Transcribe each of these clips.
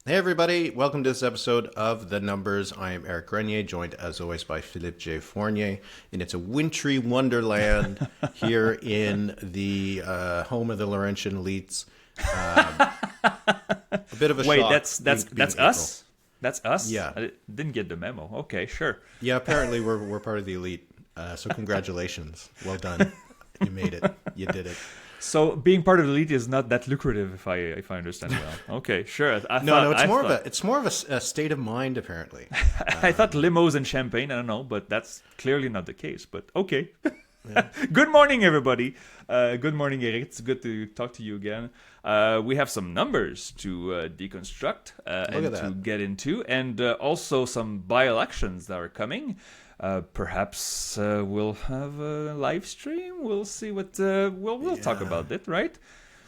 Hey everybody, welcome to this episode of The Numbers. I am Éric Grenier, joined as always by Philippe J. Fournier, and it's a wintry wonderland here in the home of the Laurentian elites. A bit of a Wait, shock. that's April. us. That's us. Yeah. I didn't get the memo. Okay, sure. Yeah, apparently we're part of the elite. So congratulations, well done. You made it. You did it. So being part of the elite is not that lucrative, if I understand well. Okay, sure. It's more of a state of mind apparently. I thought limos and champagne. I don't know, but that's clearly not the case. But okay. Good morning, everybody. Good morning, Éric. It's good to talk to you again. We have some numbers to deconstruct and to get into, and also some by-elections that are coming. Perhaps we'll have a live stream. We'll see what we'll talk about it, right?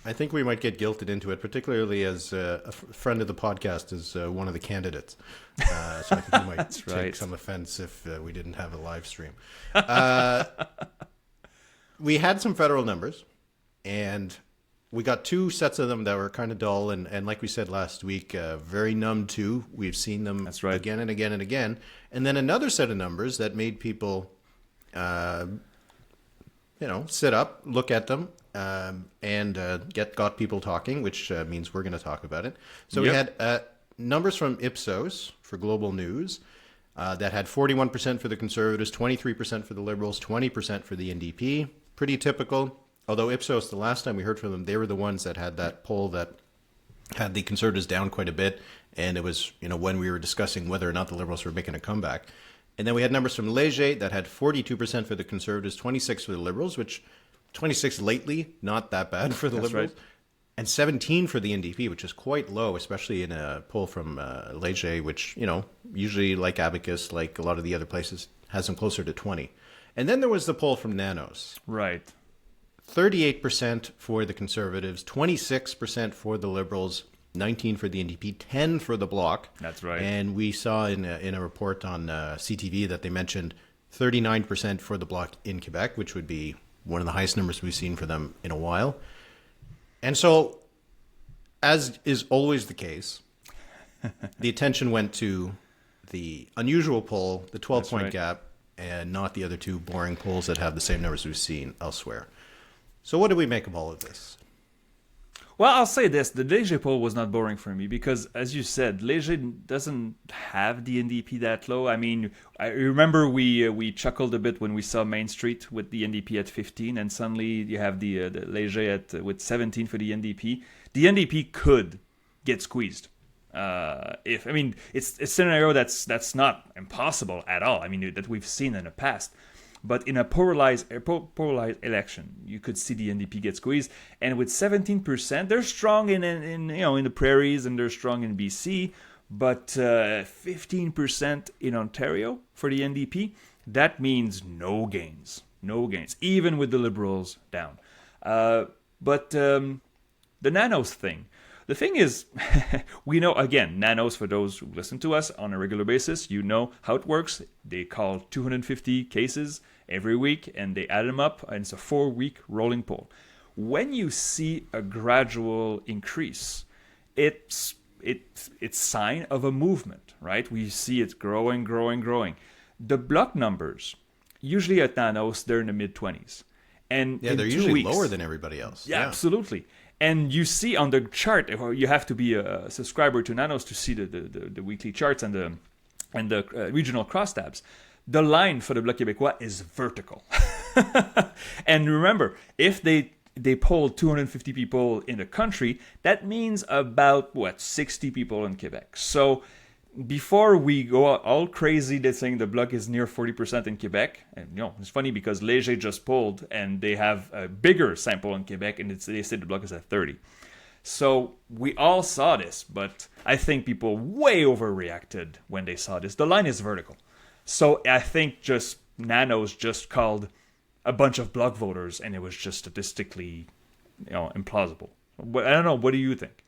I think we might get guilted into it, particularly as a friend of the podcast is one of the candidates. So I think we might take some offense if we didn't have a live stream. We had some federal numbers, and we got two sets of them that were kind of dull, and like we said last week, very numb to. We've seen them again and again and again. And then another set of numbers that made people, sit up, look at them, and got people talking, which means we're going to talk about it. So we had numbers from Ipsos for global news that had 41% for the Conservatives, 23% for the Liberals, 20% for the NDP. Pretty typical. Although Ipsos, the last time we heard from them, they were the ones that had that poll that had the Conservatives down quite a bit. And it was, when we were discussing whether or not the Liberals were making a comeback. And then we had numbers from Léger that had 42% for the Conservatives, 26% for the Liberals, which 26 lately, not that bad for the Liberals. Right. And 17 for the NDP, which is quite low, especially in a poll from Léger, which, usually like Abacus, like a lot of the other places, has them closer to 20. And then there was the poll from Nanos. Right. 38% for the Conservatives, 26% for the Liberals, 19% for the NDP, 10% for the Bloc. That's right. And we saw in a report on CTV that they mentioned 39% for the Bloc in Quebec, which would be one of the highest numbers we've seen for them in a while. And so, as is always the case, the attention went to the unusual poll, the 12-point gap, and not the other two boring polls that have the same numbers we've seen elsewhere. So what do we make of all of this? Well, I'll say this. The Léger poll was not boring for me because, as you said, Léger doesn't have the NDP that low. I mean, I remember we chuckled a bit when we saw Main Street with the NDP at 15, and suddenly you have the Léger with 17 for the NDP. The NDP could get squeezed. It's a scenario that's not impossible at all. I mean, that we've seen in the past. But in a polarized election, you could see the NDP get squeezed. And with 17%, they're strong in the prairies and they're strong in BC. But 15% in Ontario for the NDP, that means no gains, even with the Liberals down. But the Nanos thing. The thing is, we know, again, Nanos, for those who listen to us on a regular basis, you know how it works. They call 250 cases every week, and they add them up, and it's a 4-week rolling poll. When you see a gradual increase, it's sign of a movement, right? We see it growing. The Bloc numbers, usually at Nanos, they're in the mid-20s. And they're usually lower than everybody else. Yeah, absolutely. And you see on the chart, you have to be a subscriber to Nanos to see the weekly charts and the regional crosstabs. The line for the Bloc Québécois is vertical. And remember, if they polled 250 people in the country, that means about 60 people in Quebec. So before we go all crazy, they're saying the Bloc is near 40% in Quebec. And it's funny because Léger just polled and they have a bigger sample in Quebec, and they said the Bloc is at 30. So we all saw this, but I think people way overreacted when they saw this. The line is vertical. So I think just Nanos just called a bunch of Bloc voters, and it was just statistically, implausible. But I don't know. What do you think?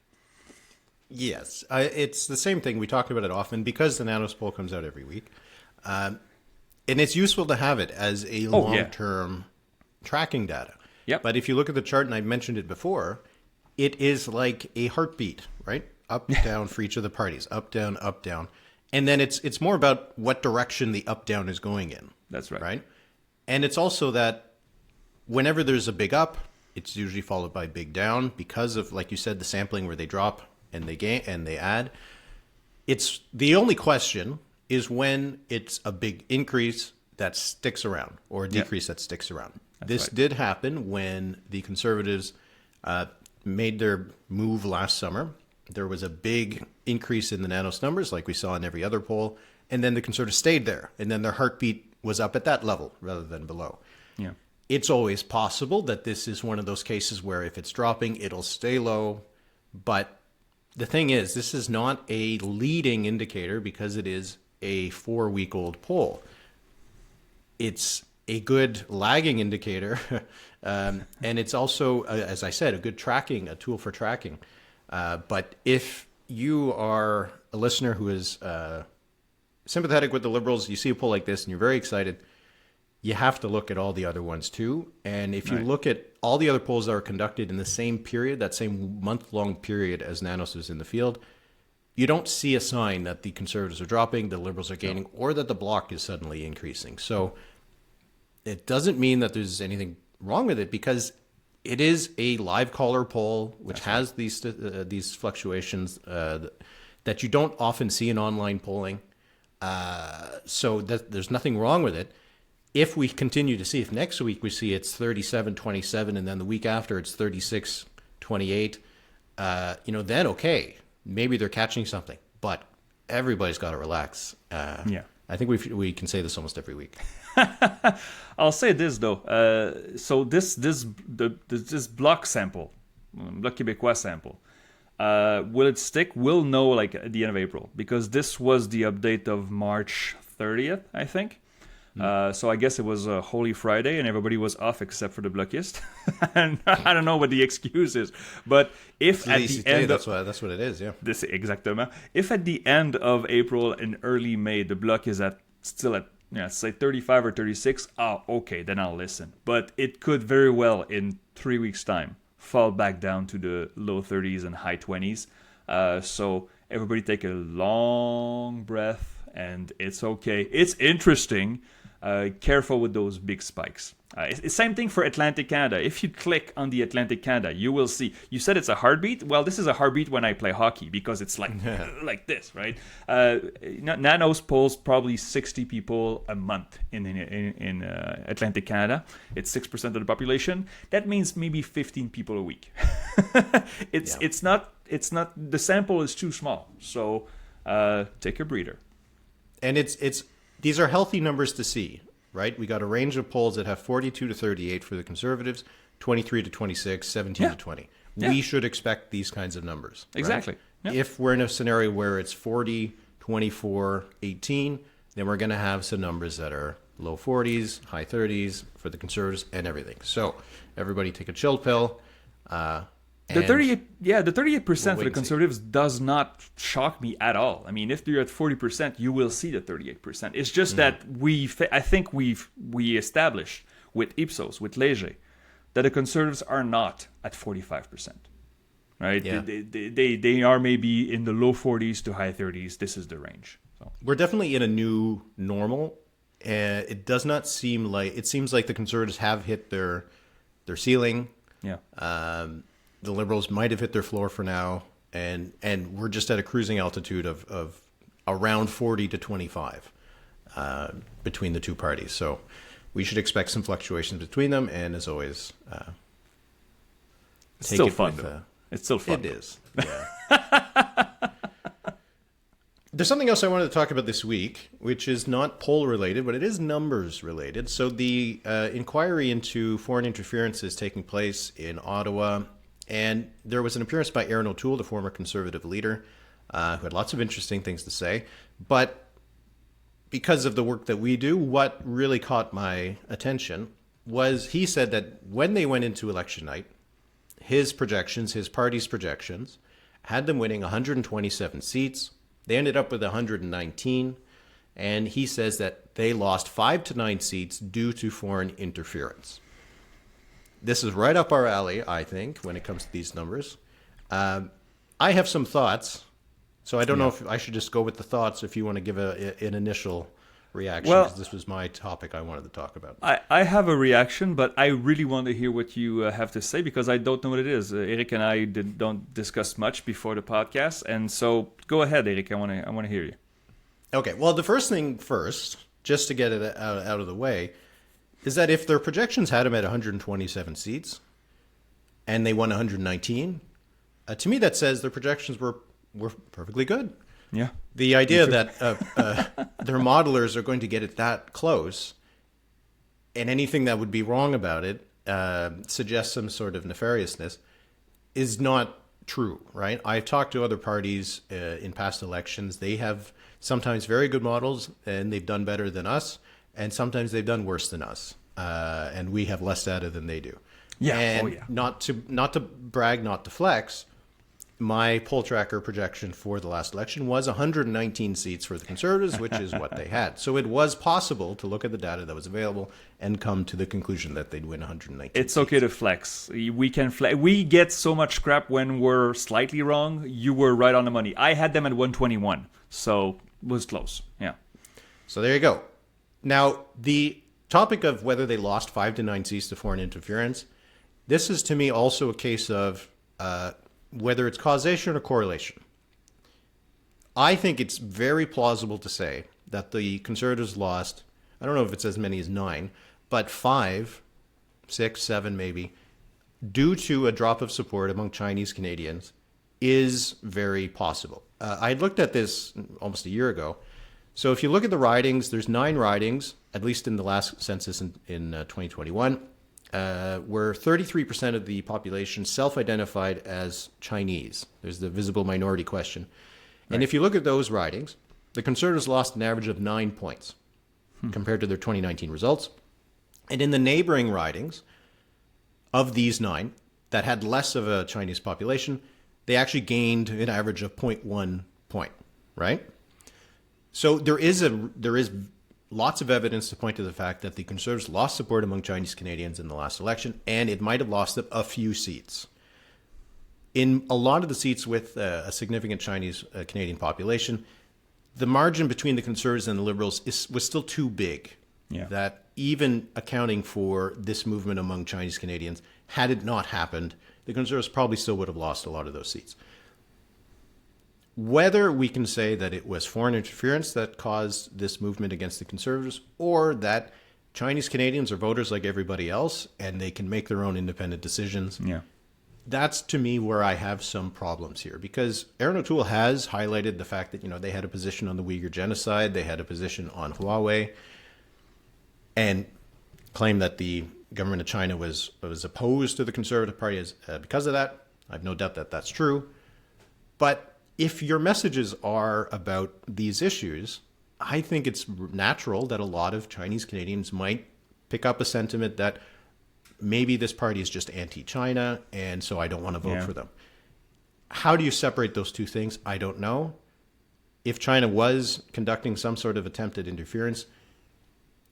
Yes, it's the same thing. We talk about it often because the Nanos poll comes out every week. And it's useful to have it as a long-term tracking data. Yep. But if you look at the chart, and I mentioned it before, it is like a heartbeat, right? up, down for each of the parties, up, down, up, down. And then it's more about what direction the up, down is going in. That's right. Right? And it's also that whenever there's a big up, it's usually followed by a big down because of, like you said, the sampling where they drop and they gain and they add. It's the only question is when it's a big increase that sticks around or a decrease that sticks around. This did happen when the Conservatives made their move last summer. There was a big increase in the Nanos numbers like we saw in every other poll. And then the Conservatives stayed there. And then their heartbeat was up at that level rather than below. Yeah. It's always possible that this is one of those cases where if it's dropping, it'll stay low. But the thing is, this is not a leading indicator because it is a 4-week-old poll. It's a good lagging indicator. And it's also, as I said, a good tracking, a tool for tracking. But if you are a listener who is sympathetic with the Liberals, you see a poll like this and you're very excited, you have to look at all the other ones too. And if you look at all the other polls that are conducted in the same period, that same month-long period as Nanos is in the field, you don't see a sign that the Conservatives are dropping, the Liberals are gaining, or that the Bloc is suddenly increasing. So it doesn't mean that there's anything wrong with it because it is a live caller poll, which has these fluctuations that you don't often see in online polling. So there's nothing wrong with it. If we continue to see, if next week we see it's 37-27, and then the week after it's 36-28, then okay, maybe they're catching something. But everybody's got to relax. I think we can say this almost every week. I'll say this though. So this Bloc sample, Bloc Québécois sample, will it stick? We'll know like at the end of April because this was the update of March 30th, I think. So I guess it was a Holy Friday and everybody was off except for the Blocist. And I don't know what the excuse is, but if at the end that's what it is, yeah. This exactement. If at the end of April and early May the Bloc is still at say 35 or 36, okay, then I'll listen. But it could very well in 3 weeks' time fall back down to the low 30s and high 20s. So everybody take a long breath and it's okay. It's interesting. Careful with those big spikes. It's the same thing for Atlantic Canada. If you click on the Atlantic Canada, you will see. You said it's a heartbeat. Well, this is a heartbeat when I play hockey because it's like like this, right? Nanos polls probably 60 people a month in Atlantic Canada. It's 6% of the population. That means maybe 15 people a week. It's not. The sample is too small. So take a breather. And these are healthy numbers to see, right? We got a range of polls that have 42 to 38 for the Conservatives, 23 to 26, 17 to 20. Yeah. We should expect these kinds of numbers. Exactly. Right? Yeah. If we're in a scenario where it's 40, 24, 18, then we're going to have some numbers that are low 40s, high 30s for the Conservatives and everything. So everybody take a chill pill. The 38% for the Conservatives does not shock me at all. I mean, if they're at 40%, you will see the 38%. It's just that I think we established with Ipsos, with Léger, that the Conservatives are not at 45%. Right? Yeah. They are maybe in the low 40s to high 30s. This is the range. So. We're definitely in a new normal. It does not seem like... It seems like the Conservatives have hit their ceiling. Yeah. The Liberals might have hit their floor for now, and we're just at a cruising altitude of around 40 to 25 between the two parties. So we should expect some fluctuations between them, and as always, it's still fun. It's still fun. It is. Yeah. There's something else I wanted to talk about this week, which is not poll related, but it is numbers related. So the inquiry into foreign interference is taking place in Ottawa. And there was an appearance by Erin O'Toole, the former Conservative leader, who had lots of interesting things to say. But because of the work that we do, what really caught my attention was he said that when they went into election night, his party's projections, had them winning 127 seats. They ended up with 119. And he says that they lost 5 to 9 seats due to foreign interference. This is right up our alley, I think, when it comes to these numbers. I have some thoughts, so I don't know if I should just go with the thoughts if you want to give an initial reaction, because this was my topic I wanted to talk about. I have a reaction, but I really want to hear what you have to say because I don't know what it is. Éric and I don't discuss much before the podcast, and so go ahead, Éric. I want to hear you. Okay, well, the first thing first, just to get it out of the way, is that if their projections had them at 127 seats and they won 119, to me that says their projections were perfectly good. Yeah. The idea that their modelers are going to get it that close, and anything that would be wrong about it suggests some sort of nefariousness, is not true, right? I've talked to other parties in past elections. They have sometimes very good models, and they've done better than us, and sometimes they've done worse than us, and we have less data than they do. Yeah. And not to brag, not to flex, my poll tracker projection for the last election was 119 seats for the Conservatives, which is what they had. So it was possible to look at the data that was available and come to the conclusion that they'd win 119 It's seats. okay to flex. We can flex. We get so much crap when we're slightly wrong. You were right on the money. I had them at 121, so it was close. Yeah. So there you go. Now, the topic of whether they lost 5 to 9 seats to foreign interference, this is to me also a case of whether it's causation or correlation. I think it's very plausible to say that the Conservatives lost, I don't know if it's as many as 9, but 5, 6, 7 maybe, due to a drop of support among Chinese Canadians is very possible. I looked at this almost a year ago. So if you look at the ridings, there's 9 ridings, at least in the last census in 2021, where 33% of the population self-identified as Chinese. There's the visible minority question. Right. And if you look at those ridings, the Conservatives lost an average of 9 points compared to their 2019 results. And in the neighboring ridings, of these 9 that had less of a Chinese population, they actually gained an average of 0.1 point, right? So there is lots of evidence to point to the fact that the Conservatives lost support among Chinese Canadians in the last election, and it might have lost them a few seats. In a lot of the seats with a significant Chinese Canadian population, the margin between the Conservatives and the Liberals was still too big. Yeah. That even accounting for this movement among Chinese Canadians, had it not happened, the Conservatives probably still would have lost a lot of those seats. Whether we can say that it was foreign interference that caused this movement against the Conservatives, or that Chinese Canadians are voters like everybody else and they can make their own independent decisions, that's to me where I have some problems here. Because Erin O'Toole has highlighted the fact that, they had a position on the Uyghur genocide, they had a position on Huawei, and claimed that the government of China was opposed to the Conservative Party because of that. I have no doubt that that's true. But if your messages are about these issues, I think it's natural that a lot of Chinese Canadians might pick up a sentiment that maybe this party is just anti-China, and so I don't want to vote for them. How do you separate those two things? I don't know. If China was conducting some sort of attempted interference,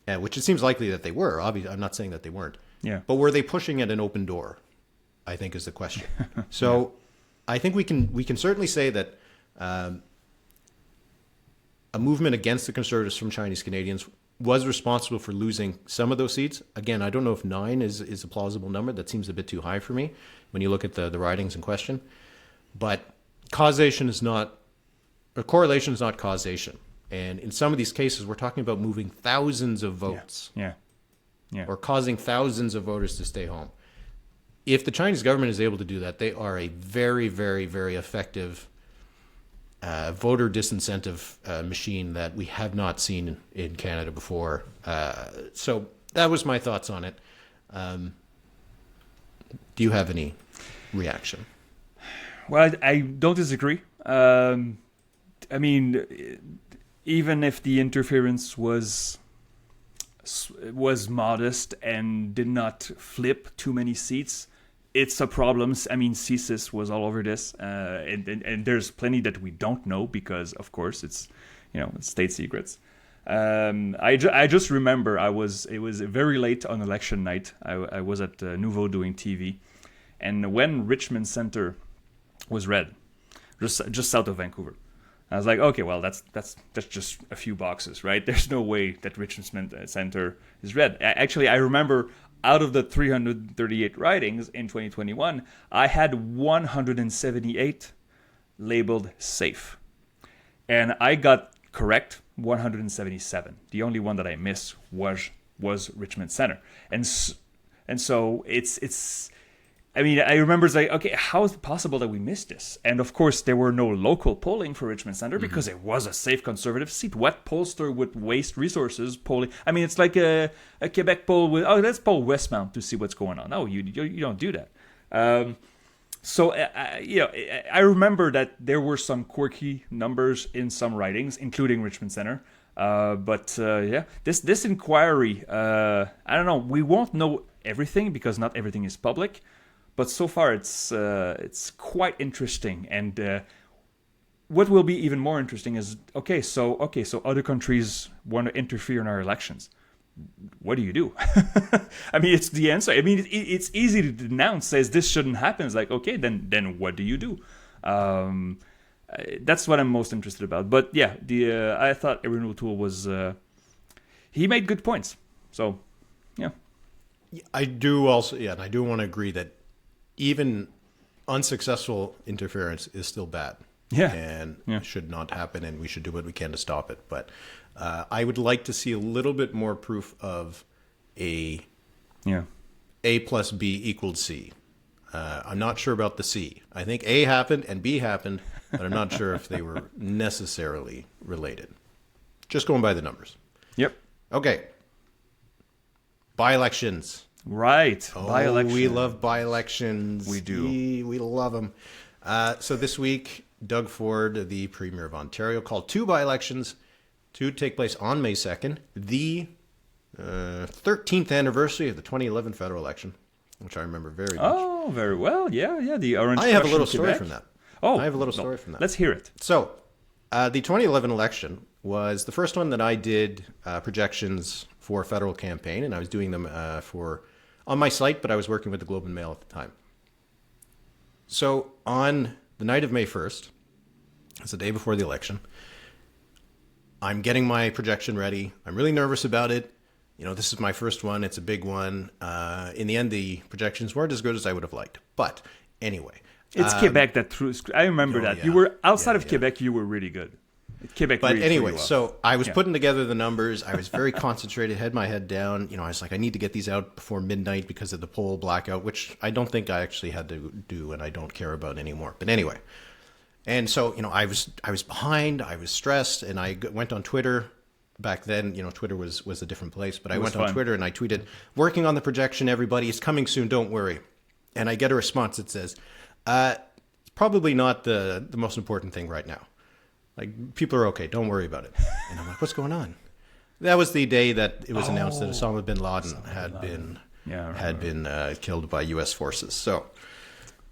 which it seems likely that they were, obviously, I'm not saying that they weren't, but were they pushing at an open door, I think is the question. So I think we can certainly say that a movement against the Conservatives from Chinese Canadians was responsible for losing some of those seats. Again, I don't know if 9 is a plausible number. That seems a bit too high for me when you look at the ridings in question. But correlation is not causation. And in some of these cases, we're talking about moving thousands of votes or causing thousands of voters to stay home. If the Chinese government is able to do that, they are a very, very, very effective voter disincentive machine that we have not seen in Canada before. So that was my thoughts on it. Do you have any reaction? Well, I don't disagree. I mean, even if the interference was modest and did not flip too many seats, it's a problem. I mean, CSIS was all over this, and there's plenty that we don't know because, of course, it's state secrets. I just remember it was very late on election night. I was at Nouveau doing TV, and when Richmond Center was red, just south of Vancouver. I was like, okay, well, that's just a few boxes, right? There's no way that Richmond Center is red. Actually, I remember out of the 338 ridings in 2021, I had 178 labeled safe. And I got correct 177. The only one that I missed was Richmond Center. And so it's I mean, I remember it's like, okay, how is it possible that we missed this? And of course, there were no local polling for Richmond Center because it was a safe conservative seat. What pollster would waste resources polling? I mean, it's like a Quebec poll with, let's poll Westmount to see what's going on. No, you don't do that. So I remember that there were some quirky numbers in some writings, including Richmond Center. But this inquiry, I don't know. We won't know everything because not everything is public. But so far, it's quite interesting, and what will be even more interesting is so other countries want to interfere in our elections. What do you do? I mean, it's the answer. I mean, it's easy to denounce, says this shouldn't happen. It's like, okay, then what do you do? That's what I'm most interested about. But yeah, I thought Erin O'Toole was he made good points. So yeah, I do also and I do want to agree that even unsuccessful interference is still bad. Yeah. And should not happen, and we should do what we can to stop it. But I would like to see a little bit more proof of A plus B equaled C. I'm not sure about the C. I think A happened and B happened, but I'm not sure if they were necessarily related. Just going by the numbers. Yep. Okay. By-elections. Right. By-elections. We love by-elections. We do. We love them. So this week, Doug Ford, the Premier of Ontario, called 2 by-elections to take place on May 2nd, the 13th anniversary of the 2011 federal election, which I remember very much. Oh, very well. Yeah. The Orange. I have a little story from that. Oh, I have a little story from that. Let's hear it. So, the 2011 election was the first one that I did projections for a federal campaign, and I was doing them on my site, but I was working with the Globe and Mail at the time. So on the night of May 1st, it's the day before the election, I'm getting my projection ready. I'm really nervous about it. You know, this is my first one. It's a big one. In the end, the projections weren't as good as I would have liked. But anyway. It's Quebec that threw. I remember that. Yeah. You were outside of Quebec, you were really good. Quebec. But really anyway, well. So I was putting together the numbers. I was very concentrated, had my head down. You know, I was like, I need to get these out before midnight because of the poll blackout, which I don't think I actually had to do, and I don't care about anymore. But anyway, and so, you know, I was behind, I was stressed, and I went on Twitter. Back then, you know, Twitter was a different place, but I went on Twitter and I tweeted, "Working on the projection, everybody. It's coming soon. Don't worry." And I get a response that says, "It's probably not the most important thing right now. Like, people are okay. Don't worry about it." And I'm like, what's going on? That was the day that it was announced that Osama bin Laden had been killed by U.S. forces. So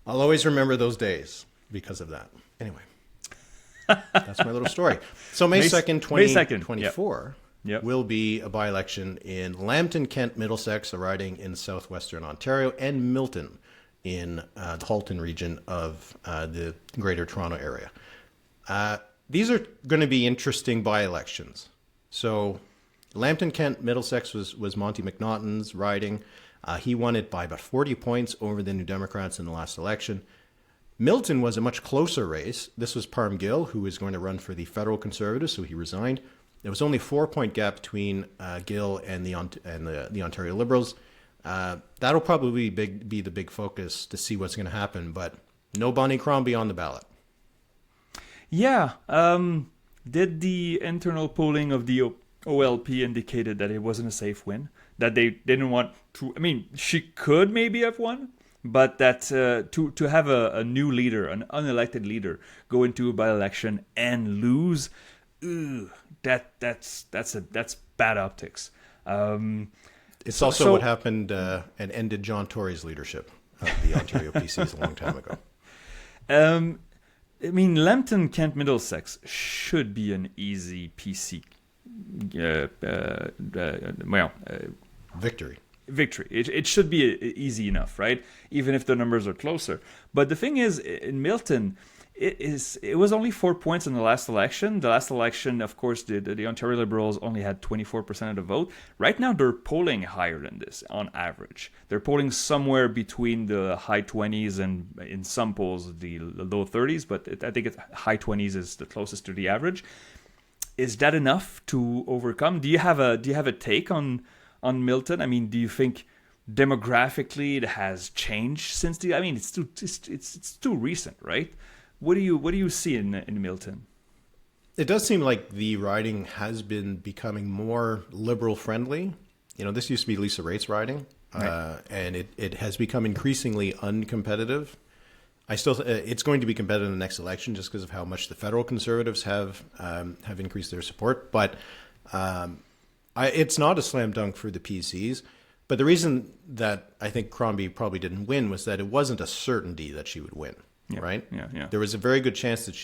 I'll always remember those days because of that. Anyway, that's my little story. So May 2nd, 2024 will be a by-election in Lambton, Kent, Middlesex, a riding in southwestern Ontario, and Milton in the Halton region of the Greater Toronto area. These are going to be interesting by-elections. So Lambton, Kent, Middlesex was Monty McNaughton's riding. He won it by about 40 points over the New Democrats in the last election. Milton was a much closer race. This was Parm Gill, who was going to run for the federal Conservatives, so he resigned. There was only a 4-point gap between Gill and the Ontario Liberals. That'll probably be the big focus to see what's going to happen, but no Bonnie Crombie on the ballot. Yeah. Did the internal polling of the OLP indicated that it wasn't a safe win? That they didn't want to... I mean, she could maybe have won, but that to have a new leader, an unelected leader, go into a by-election and lose, that's bad optics. It's also what happened and ended John Tory's leadership of the Ontario PCs a long time ago. I mean, Lambton, Kent, Middlesex should be an easy PC. Victory. It should be easy enough, right? Even if the numbers are closer. But the thing is, in Milton, it was only 4 points in the last election. The last election, of course, the Ontario Liberals only had 24% of the vote. Right now, they're polling higher than this on average. They're polling somewhere between the high 20s and in some polls the low 30s, but I think high 20s is the closest to the average. Is that enough to overcome? Do you have a take on Milton? I mean, do you think demographically it has changed since the? I mean, it's too recent, right? What do you see in Milton? It does seem like the riding has been becoming more liberal friendly. You know, this used to be Lisa Rait's riding, right. And it has become increasingly uncompetitive. It's going to be competitive in the next election just because of how much the federal Conservatives have increased their support. But it's not a slam dunk for the PCs. But the reason that I think Crombie probably didn't win was that it wasn't a certainty that she would win. Yeah, right? Yeah. There was a very good chance that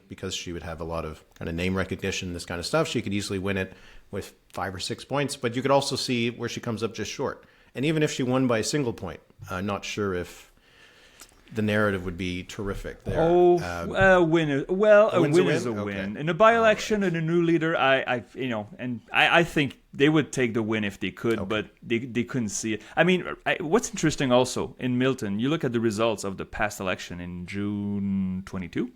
because she would have a lot of kind of name recognition, this kind of stuff, she could easily win it with 5 or 6 points. But you could also see where she comes up just short. And even if she won by a single point, I'm not sure if the narrative would be terrific there. A win is a win. Okay. In a by-election and a new leader, I think they would take the win if they could, okay. But they couldn't see it. I mean, what's interesting also in Milton, you look at the results of the past election in June 22.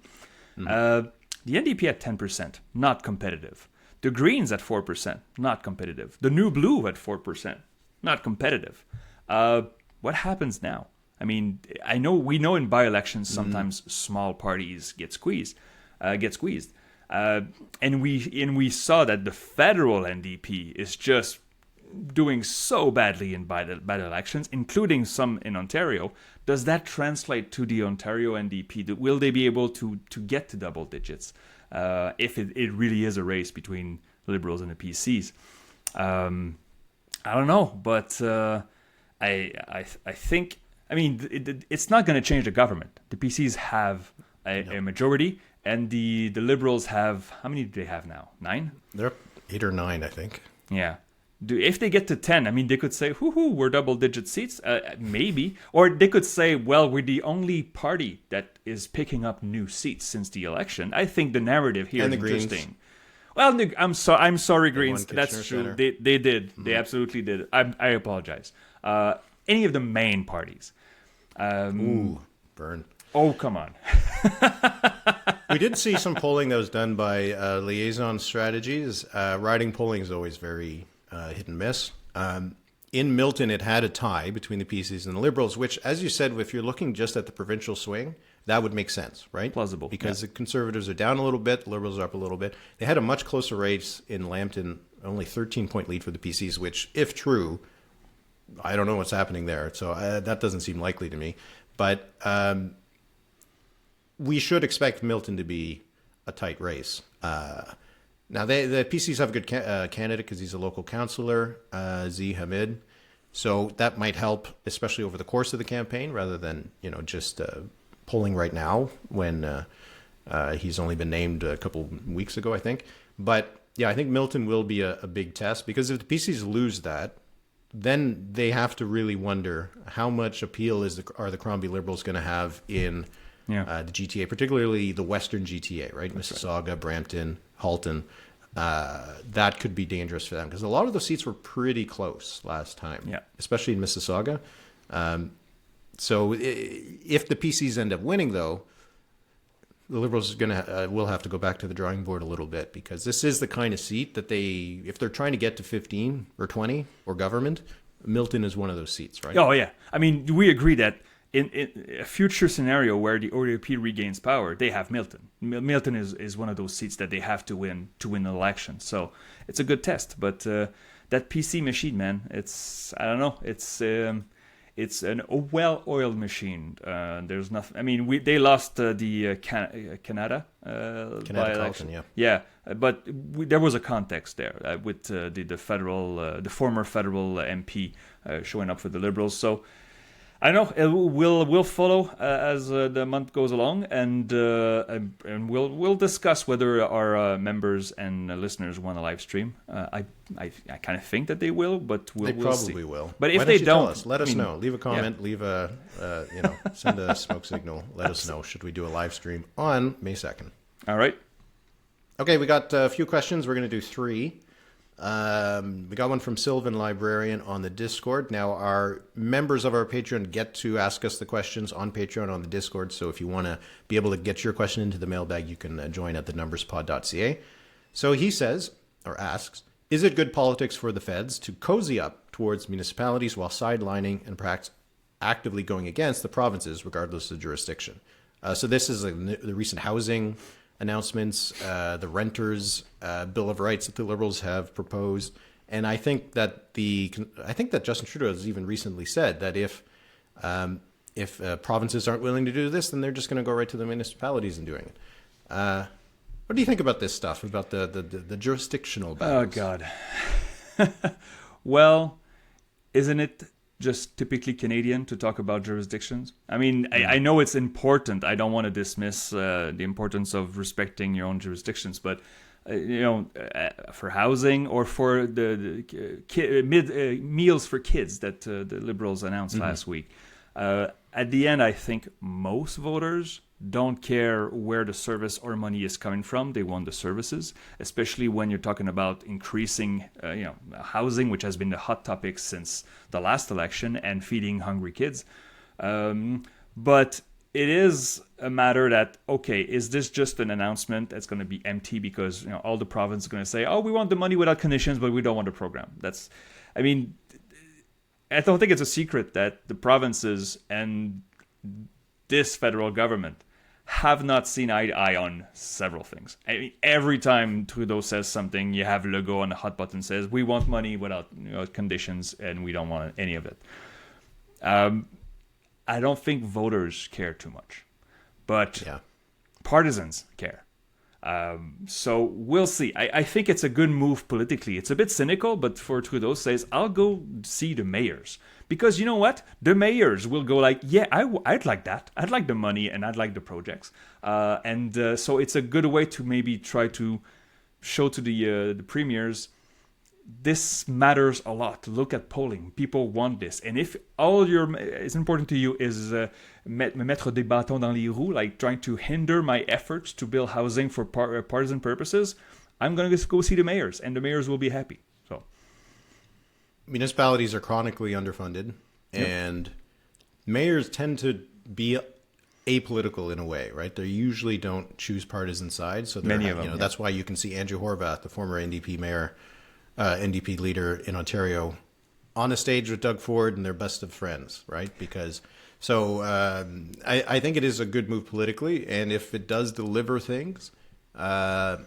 Mm-hmm. The NDP at 10%, not competitive. The Greens at 4%, not competitive. The New Blue at 4%, not competitive. What happens now? I mean, we know in by-elections sometimes small parties get squeezed, and we saw that the federal NDP is just doing so badly in by-elections, including some in Ontario. Does that translate to the Ontario NDP? Will they be able to get to double digits if it really is a race between Liberals and the PCs? I don't know, but I think. I mean, it's not going to change the government. The PCs have a majority, and the Liberals have, how many do they have now? 9? They're 8 or 9, I think. Yeah. If they get to 10, I mean, they could say, we're double-digit seats, maybe. Or they could say, well, we're the only party that is picking up new seats since the election. I think the narrative here is interesting. Well, I'm sorry, Greens. That's true. They did. Mm-hmm. They absolutely did. I apologize. Any of the main parties. Burn. Oh, come on. We did see some polling that was done by Liaison Strategies. Riding polling is always very hit and miss. In Milton, it had a tie between the PCs and the Liberals, which, as you said, if you're looking just at the provincial swing, that would make sense, right? Plausible. Because the Conservatives are down a little bit, the Liberals are up a little bit. They had a much closer race in Lambton, only 13-point lead for the PCs, which, if true, I don't know what's happening there. So that doesn't seem likely to me. But we should expect Milton to be a tight race. Now, the PCs have a good candidate because he's a local councillor, Z Hamid. So that might help, especially over the course of the campaign, rather than just polling right now when he's only been named a couple weeks ago, I think. But yeah, I think Milton will be a big test because if the PCs lose that, then they have to really wonder how much appeal are the Crombie Liberals going to have in the GTA, particularly the Western GTA, right? That's Mississauga, right. Brampton, Halton. That could be dangerous for them because a lot of those seats were pretty close last time, especially in Mississauga. So if the PCs end up winning, though, the Liberals will have to go back to the drawing board a little bit because this is the kind of seat that if they're trying to get to 15 or 20 or government, Milton is one of those seats, right? Oh, yeah. I mean, we agree that in a future scenario where the ODP regains power, they have Milton. Milton is one of those seats that they have to win an election. So it's a good test. But that PC machine, man, I don't know. It's a well-oiled machine. There's nothing. I mean, they lost the Canada by-election. Yeah, but there was a context there with the former federal MP showing up for the Liberals. So I know we'll follow as the month goes along, and we'll discuss whether our members and listeners want a live stream. I kind of think that they will, but we'll probably see. will. But if Why they you don't, tell us? Let us know. Leave a comment. Leave a send a smoke signal. Let us know. Should we do a live stream on May 2nd? All right. Okay, we got a few questions. We're going to do 3. We got one from Sylvan Librarian on the Discord. Now, our members of our Patreon get to ask us the questions on Patreon on the Discord. So if you want to be able to get your question into the mailbag, you can join at thenumberspod.ca. So he says, or asks, is it good politics for the feds to cozy up towards municipalities while sidelining and perhaps actively going against the provinces, regardless of jurisdiction? So this is the recent housing announcements, the renters' Bill of Rights that the Liberals have proposed, and I think that Justin Trudeau has even recently said that if provinces aren't willing to do this, then they're just going to go right to the municipalities and doing it. What do you think about this stuff, about the jurisdictional battles? Oh God. Well, isn't it just typically Canadian to talk about jurisdictions? I mean, I know it's important. I don't want to dismiss the importance of respecting your own jurisdictions, but for housing or for the meals for kids that the Liberals announced last week, at the end, I think most voters don't care where the service or money is coming from. They want the services, especially when you're talking about increasing, housing, which has been the hot topic since the last election, and feeding hungry kids. But it is a matter that, okay, is this just an announcement that's going to be empty because all the province is going to say, oh, we want the money without conditions, but we don't want the program. I don't think it's a secret that the provinces and this federal government have not seen eye to eye on several things. I mean, every time Trudeau says something, you have Legault on the hot button says, we want money without conditions, and we don't want any of it. I don't think voters care too much, but partisans care. So we'll see. I think it's a good move politically. It's a bit cynical, but for Trudeau says, I'll go see the mayors. Because you know what? The mayors will go like, yeah, I'd like that. I'd like the money and I'd like the projects. So it's a good way to maybe try to show to the premiers, this matters a lot. Look at polling. People want this. And if all is important to you is mettre des bâtons dans les roues, like trying to hinder my efforts to build housing for partisan purposes, I'm going to go see the mayors, and the mayors will be happy. So, municipalities are chronically underfunded, and mayors tend to be apolitical in a way, right? They usually don't choose partisan sides. So many of them. That's why you can see Andrew Horvath, the former NDP mayor, NDP leader in Ontario, on a stage with Doug Ford, and they're best of friends, right? Because I think it is a good move politically, and if it does deliver things, I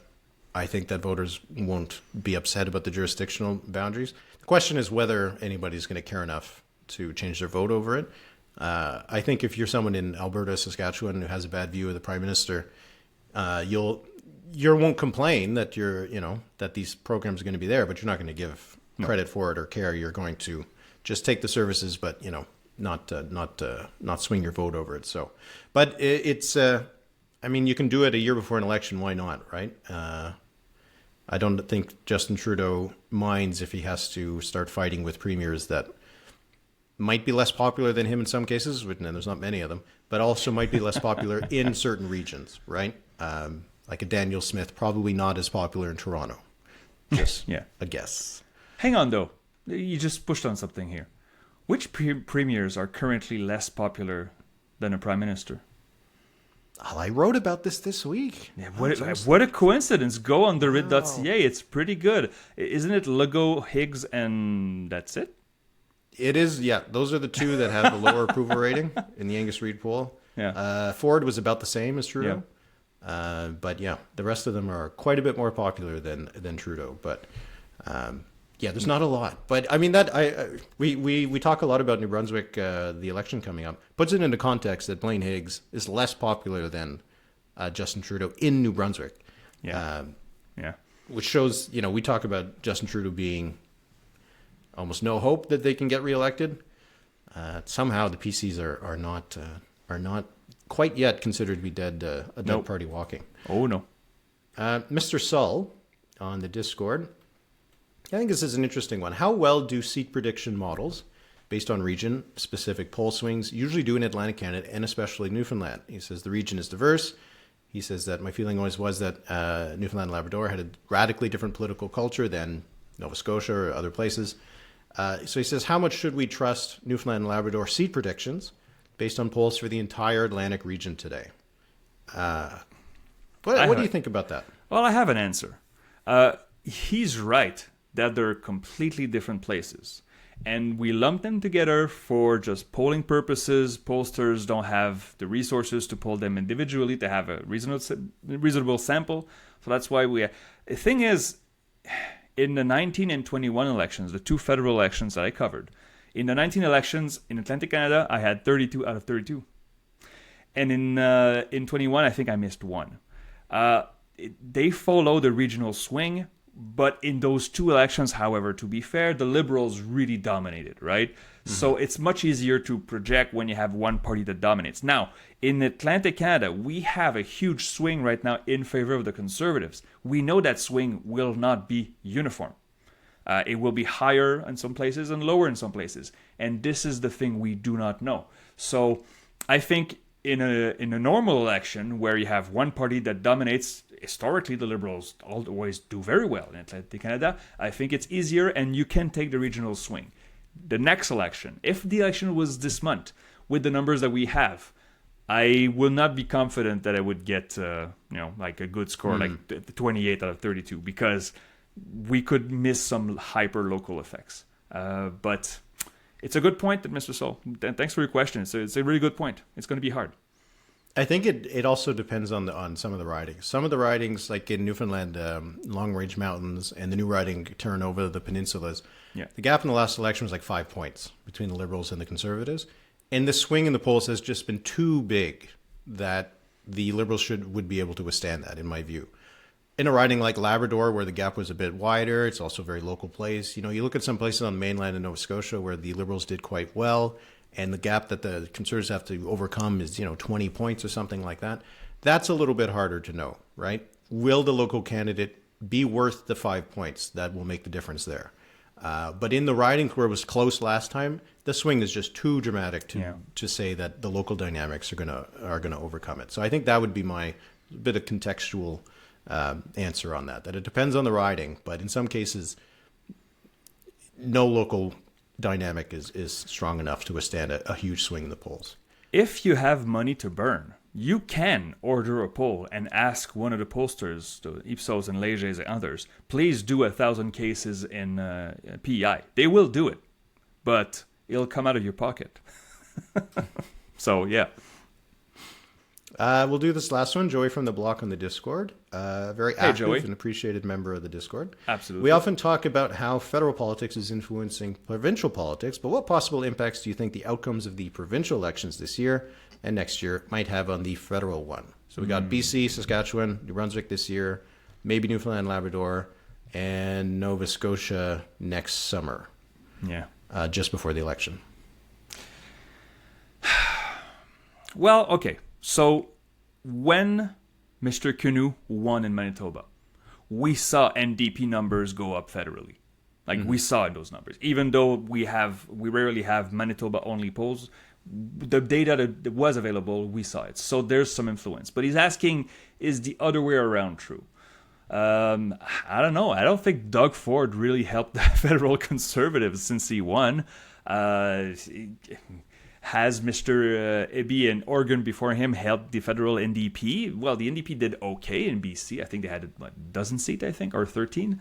think that voters won't be upset about the jurisdictional boundaries. The question is whether anybody's going to care enough to change their vote over it. I think if you're someone in Alberta, Saskatchewan who has a bad view of the Prime Minister, you won't complain that that these programs are going to be there, but you're not going to give credit for it or care. You're going to just take the services, but not swing your vote over it. So, but it's you can do it a year before an election. Why not, right? I don't think Justin Trudeau minds if he has to start fighting with premiers that might be less popular than him in some cases, and there's not many of them, but also might be less popular in certain regions, right? Like a Daniel Smith, probably not as popular in Toronto. Just a guess. Hang on, though. You just pushed on something here. Which premiers are currently less popular than a prime minister? Oh, I wrote about this week. Yeah, what a coincidence. Go on therid.ca. It's pretty good. Isn't it Legault, Higgs, and that's it? It is, yeah. Those are the two that have the lower approval rating in the Angus Reid poll. Yeah. Ford was about the same as Trudeau. Yeah. But yeah, the rest of them are quite a bit more popular than Trudeau. But there's not a lot. But I mean we talk a lot about New Brunswick, the election coming up. Puts it into context that Blaine Higgs is less popular than Justin Trudeau in New Brunswick. Yeah. Which shows, we talk about Justin Trudeau being almost no hope that they can get reelected. Somehow the PCs are not quite yet considered to be a dead party walking. Oh no. Mr. Sull on the Discord, I think this is an interesting one. How well do seat prediction models based on region-specific poll swings usually do in Atlantic Canada and especially Newfoundland? He says the region is diverse. He says that my feeling always was that Newfoundland and Labrador had a radically different political culture than Nova Scotia or other places. So he says, how much should we trust Newfoundland and Labrador seat predictions based on polls for the entire Atlantic region today? What do you think about that? Well, I have an answer. He's right that they're completely different places. And we lump them together for just polling purposes. Pollsters don't have the resources to poll them individually to have a reasonable sample. So that's why the thing is, in the 19 and 21 elections, the two federal elections that I covered, in the 19 elections in Atlantic Canada, I had 32 out of 32. And in 21, I think I missed one. They follow the regional swing, but in those two elections, however, to be fair, the Liberals really dominated, right? Mm-hmm. So it's much easier to project when you have one party that dominates. Now, in Atlantic Canada, we have a huge swing right now in favor of the Conservatives. We know that swing will not be uniform. It will be higher in some places and lower in some places. And this is the thing we do not know. So I think in a normal election where you have one party that dominates, historically the Liberals always do very well in Atlantic Canada. I think it's easier and you can take the regional swing. The next election, if the election was this month with the numbers that we have, I will not be confident that I would get like a good score like 28 out of 32 because we could miss some hyper local effects. But it's a good point that Mr. Sull. Thanks for your question. It's a really good point. It's going to be hard. I think it also depends on some of the ridings. Some of the ridings, like in Newfoundland, Long Range Mountains, and the new riding turn over the peninsulas, the gap in the last election was like 5 points between the Liberals and the Conservatives. And the swing in the polls has just been too big that the Liberals would be able to withstand that, in my view. In a riding like Labrador, where the gap was a bit wider, it's also a very local place. You know, you look at some places on the mainland in Nova Scotia where the Liberals did quite well, and the gap that the Conservatives have to overcome is, 20 points or something like that. That's a little bit harder to know, right? Will the local candidate be worth the 5 points? That will make the difference there. But in the ridings where it was close last time, the swing is just too dramatic to say that the local dynamics are gonna overcome it. So I think that would be my bit of contextual answer on that it depends on the riding, but in some cases, no local dynamic is strong enough to withstand a huge swing in the polls. If you have money to burn, you can order a poll and ask one of the pollsters, the Ipsos and Léger's and others, please do 1,000 cases in PEI. They will do it, but it'll come out of your pocket. So, yeah. We'll do this last one. Joey from the block on the Discord. Very active and appreciated member of the Discord. Absolutely. We often talk about how federal politics is influencing provincial politics, but what possible impacts do you think the outcomes of the provincial elections this year and next year might have on the federal one? So we got BC, Saskatchewan, New Brunswick this year, maybe Newfoundland, Labrador, and Nova Scotia next summer. Yeah. Just before the election. Well, okay. So when Mr. Canoe won in Manitoba, we saw NDP numbers go up federally. Like we saw those numbers. Even though we rarely have Manitoba only polls, the data that was available, we saw it. So there's some influence. But he's asking, is the other way around true? I don't know. I don't think Doug Ford really helped the federal Conservatives since he won. Has Mr. Eby and Oregon before him helped the federal NDP? Well, the NDP did okay in BC. I think they had a dozen seats, or 13.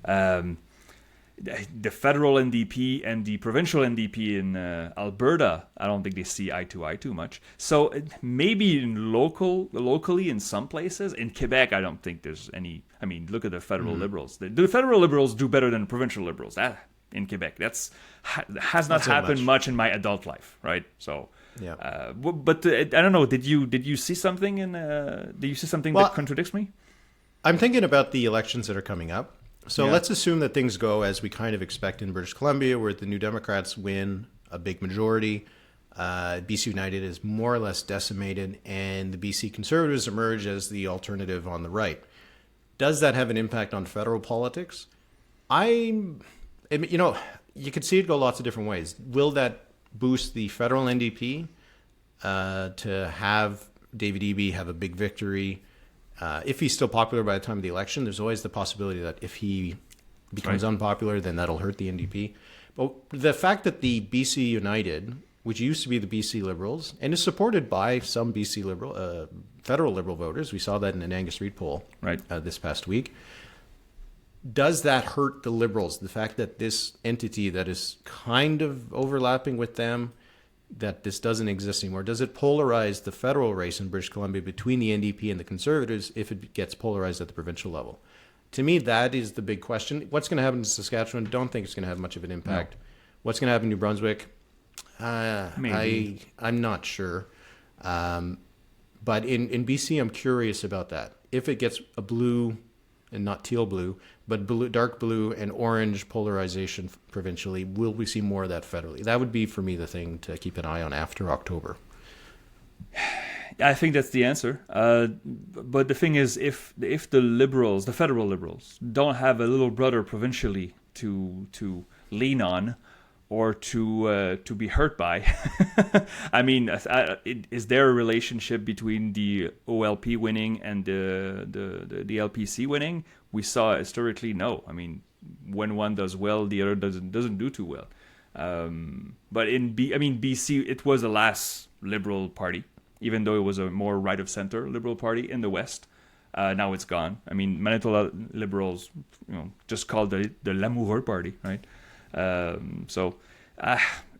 The federal NDP and the provincial NDP in Alberta, I don't think they see eye to eye too much. So maybe locally in some places. In Quebec, I don't think there's any. I mean, look at the federal Liberals. The federal Liberals do better than the provincial Liberals. In Quebec, has not happened much in my adult life, right? So, yeah. But I don't know. Did you see something that contradicts me? I'm thinking about the elections that are coming up. So let's assume that things go as we kind of expect in British Columbia, where the New Democrats win a big majority. BC United is more or less decimated, and the BC Conservatives emerge as the alternative on the right. Does that have an impact on federal politics? You could see it go lots of different ways. Will that boost the federal NDP to have David Eby have a big victory? If he's still popular by the time of the election, there's always the possibility that if he becomes unpopular, then that'll hurt the NDP. But the fact that the BC United, which used to be the BC Liberals, and is supported by some BC federal Liberal voters, we saw that in an Angus Reid poll this past week, does that hurt the Liberals? The fact that this entity that is kind of overlapping with them, that this doesn't exist anymore, does it polarize the federal race in British Columbia between the NDP and the Conservatives if it gets polarized at the provincial level? To me, that is the big question. What's going to happen in Saskatchewan? Don't think it's going to have much of an impact. No. What's going to happen in New Brunswick? Maybe. I'm not sure. But in BC, I'm curious about that. If it gets a blue, and not teal blue, but blue, dark blue and orange polarization provincially, will we see more of that federally? That would be, for me, the thing to keep an eye on after October. I think that's the answer. But the thing is, if the Liberals, the federal Liberals, don't have a little brother provincially to lean on or to be hurt by, I mean, is there a relationship between the OLP winning and the LPC winning? We saw historically, no. I mean, when one does well, the other doesn't do too well. But in BC, it was the last Liberal party, even though it was a more right of center Liberal party in the West. Now it's gone. I mean, Manitoba Liberals, just called the Lamoureux party, right?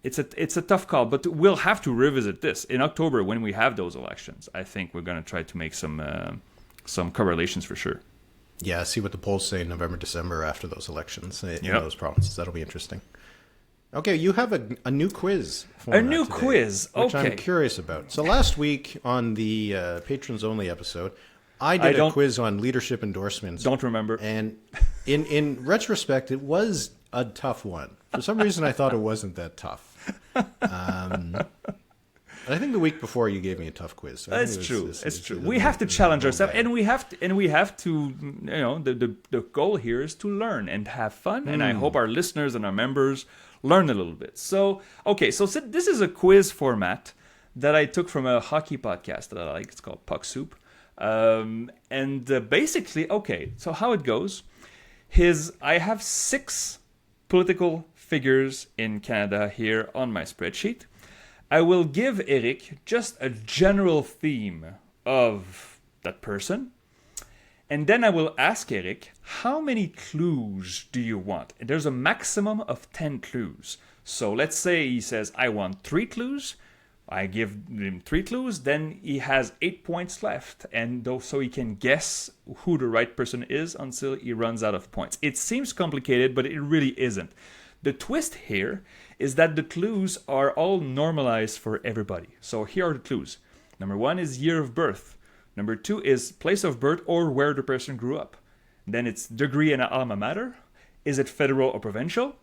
It's a tough call, but we'll have to revisit this in October when we have those elections. I think we're going to try to make some correlations for sure. Yeah, see what the polls say in November, December after those elections in those provinces. That'll be interesting. Okay, you have a new quiz. A new quiz, okay. Which I'm curious about. So last week on the Patrons Only episode, I did a quiz on leadership endorsements. Don't remember. And in retrospect, it was a tough one. For some reason, I thought it wasn't that tough. But I think the week before you gave me a tough quiz. So it's true. It's true. We have to challenge ourselves, and we have to. The goal here is to learn and have fun. And I hope our listeners and our members learn a little bit. So this is a quiz format that I took from a hockey podcast that I like. It's called Puck Soup. Basically, okay, so how it goes is I have 6 political figures in Canada here on my spreadsheet. I will give Éric just a general theme of that person. And then I will ask Éric, how many clues do you want? And there's a maximum of 10 clues. So let's say he says, I want 3 clues. I give him 3 clues. Then he has 8 points left. And so he can guess who the right person is until he runs out of points. It seems complicated, but it really isn't. The twist here is that the clues are all normalized for everybody. So here are the clues. Number 1 is year of birth. Number 2 is place of birth or where the person grew up. Then it's degree and alma mater. Is it federal or provincial?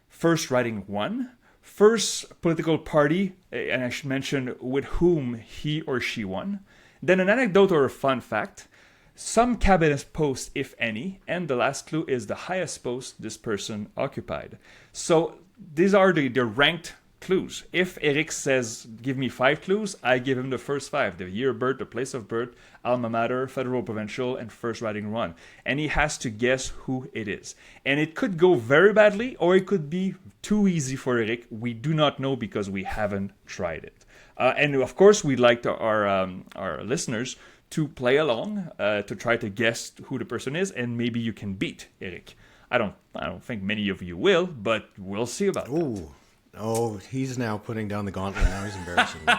First writing 1. First political party, and I should mention with whom he or she won. Then an anecdote or a fun fact. Some cabinet post, if any. And the last clue is the highest post this person occupied. So these are the ranked clues. If Éric says, give me 5 clues, I give him the first 5. The year of birth, the place of birth, alma mater, federal, provincial, and first writing 1. And he has to guess who it is. And it could go very badly, or it could be too easy for Éric. We do not know because we haven't tried it. And of course, we'd like our listeners to play along, to try to guess who the person is, and maybe you can beat Éric. I don't think many of you will, but we'll see about that. Oh, he's now putting down the gauntlet. Now he's embarrassing me.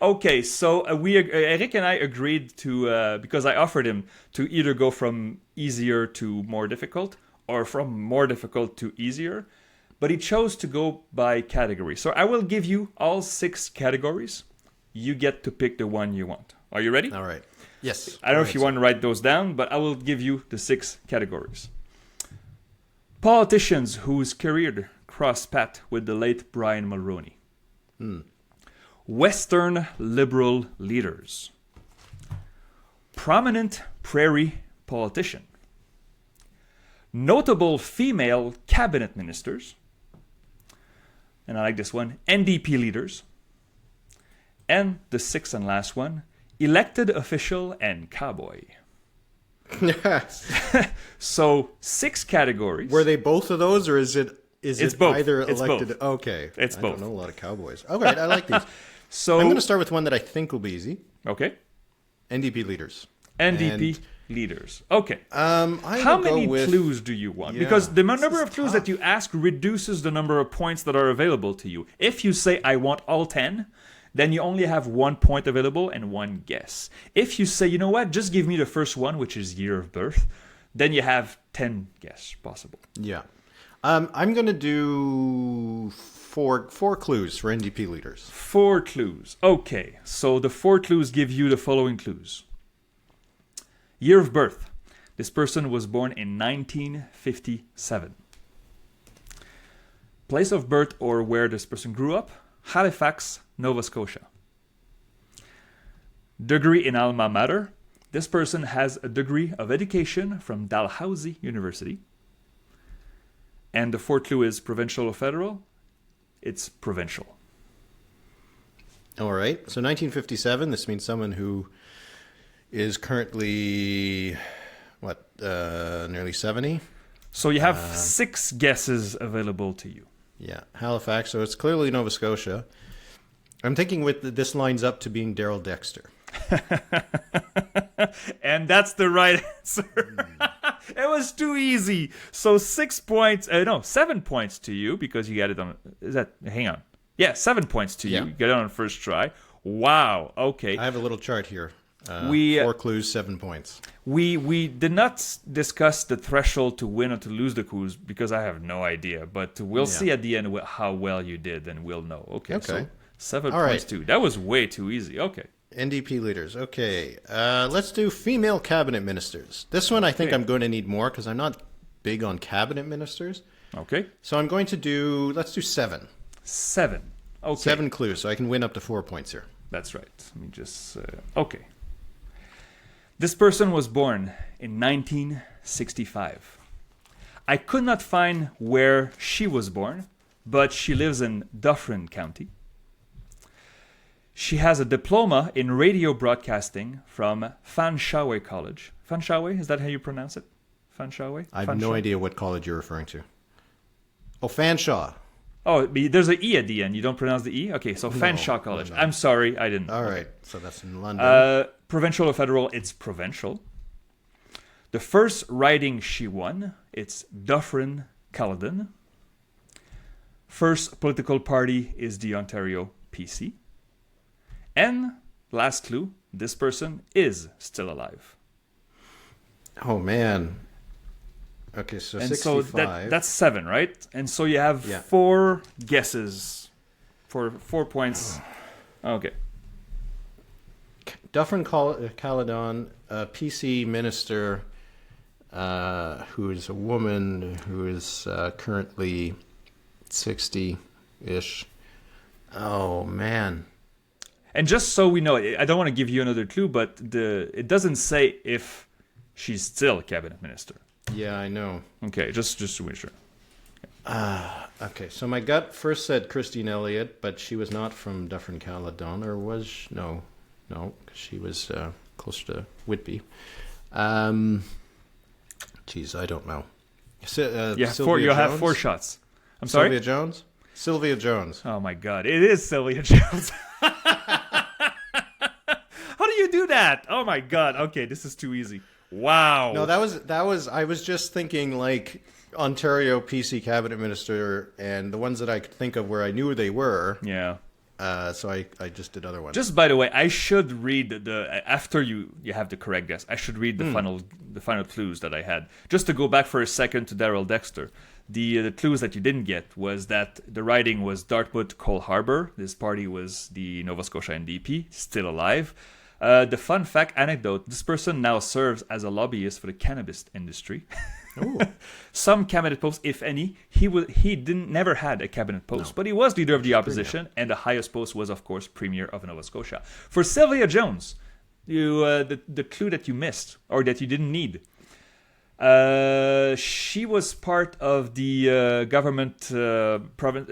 Okay, so Éric and I agreed to, because I offered him to either go from easier to more difficult, or from more difficult to easier, but he chose to go by category. So I will give you all 6 categories. You get to pick the one you want. Are you ready? All right. Yes. I don't know if you want to write those down, but I will give you the 6 categories. Politicians whose career cross path with the late Brian Mulroney. Western Liberal leaders. Prominent Prairie politician. Notable female cabinet ministers. And I like this one, NDP leaders. And the sixth and last one, elected official and cowboy. Yes. So 6 categories. Were they both of those, or is it both. either It's elected? both. Okay. It's both. I don't know a lot of cowboys. All right, I like these. So I'm going to start with one that I think will be easy. Okay. NDP leaders. NDP leaders. Okay. I How will go many with- clues do you want? Yeah, Because the this number is of clues tough. that you ask reduces the number of points that are available to you. If you say, I want all 10, then you only have 1 point available and 1 guess. If you say, you know what, just give me the first one, which is year of birth, then you have 10 guess possible. Yeah. I'm going to do four clues for NDP leaders. 4 clues. Okay, so the 4 clues give you the following clues. Year of birth. This person was born in 1957. Place of birth or where this person grew up, Halifax, Nova Scotia. Degree in alma mater. This person has a degree of education from Dalhousie University. And the 4th clue is provincial or federal. It's provincial. All right. So 1957, this means someone who is currently, nearly 70? So you have 6 guesses available to you. Yeah, Halifax. So it's clearly Nova Scotia. I'm thinking this lines up to being Daryl Dexter. And that's the right answer. It was too easy. So 7 points to you because you got it on. Hang on. Yeah, 7 points to you. Yeah. You got it on first try. Wow. Okay. I have a little chart here. 4 clues, 7 points. We did not discuss the threshold to win or to lose the clues because I have no idea. But we'll see at the end how well you did, and we'll know. Okay. So 7 All points right. too. That was way too easy. Okay. NDP leaders. Okay. Let's do female cabinet ministers. This one I think I'm going to need more because I'm not big on cabinet ministers. Okay. So I'm going to let's do 7. 7. Okay. 7 clues, so I can win up to 4 points here. That's right. Let me just... okay. This person was born in 1965. I could not find where she was born, but she lives in Dufferin County. She has a diploma in radio broadcasting from Fanshawe College. Fanshawe, is that how you pronounce it? Fanshawe? I have no idea what college you're referring to. Oh, Fanshawe. Oh, there's an E at the end. You don't pronounce the E? Okay, so Fanshawe College. no. I'm sorry, I didn't. All right. So that's in London. Provincial or federal, it's provincial. The first riding she won, it's Dufferin Caledon. First political party is the Ontario PC. And last clue, this person is still alive. Oh, man. Okay, so And 65. so that's 7, right? And so you have 4 guesses for 4 points. Okay. Dufferin Caledon, PC minister who is a woman who is currently 60-ish. Oh, man. And just so we know, I don't want to give you another clue, but it doesn't say if she's still a cabinet minister. Yeah, I know. Okay, just to make sure. Okay, so my gut first said Christine Elliott, but she was not from Dufferin Caledon, or was she? No, because she was closer to Whitby. Geez, I don't know. You'll have 4 shots. I'm sorry? Sylvia Jones? Sylvia Jones. Oh my God, it is Sylvia Jones. How do you do that? Oh my God. Okay, this is too easy. Wow. No, that was. I was just thinking like Ontario PC cabinet minister, and the ones that I could think of where I knew they were. Yeah. So I just did other ones. Just by the way, I should read after you have the correct guess. I should read the final clues that I had. Just to go back for a second to Daryl Dexter. The clues that you didn't get was that the riding was Dartmouth Cole Harbour. This party was the Nova Scotia NDP, still alive. The fun fact anecdote: this person now serves as a lobbyist for the cannabis industry. Some cabinet posts, if any. He never had a cabinet post, but he was leader of the opposition, and the highest post was, of course, Premier of Nova Scotia. For Sylvia Jones, the clue that you missed, or that you didn't need, she was part of the government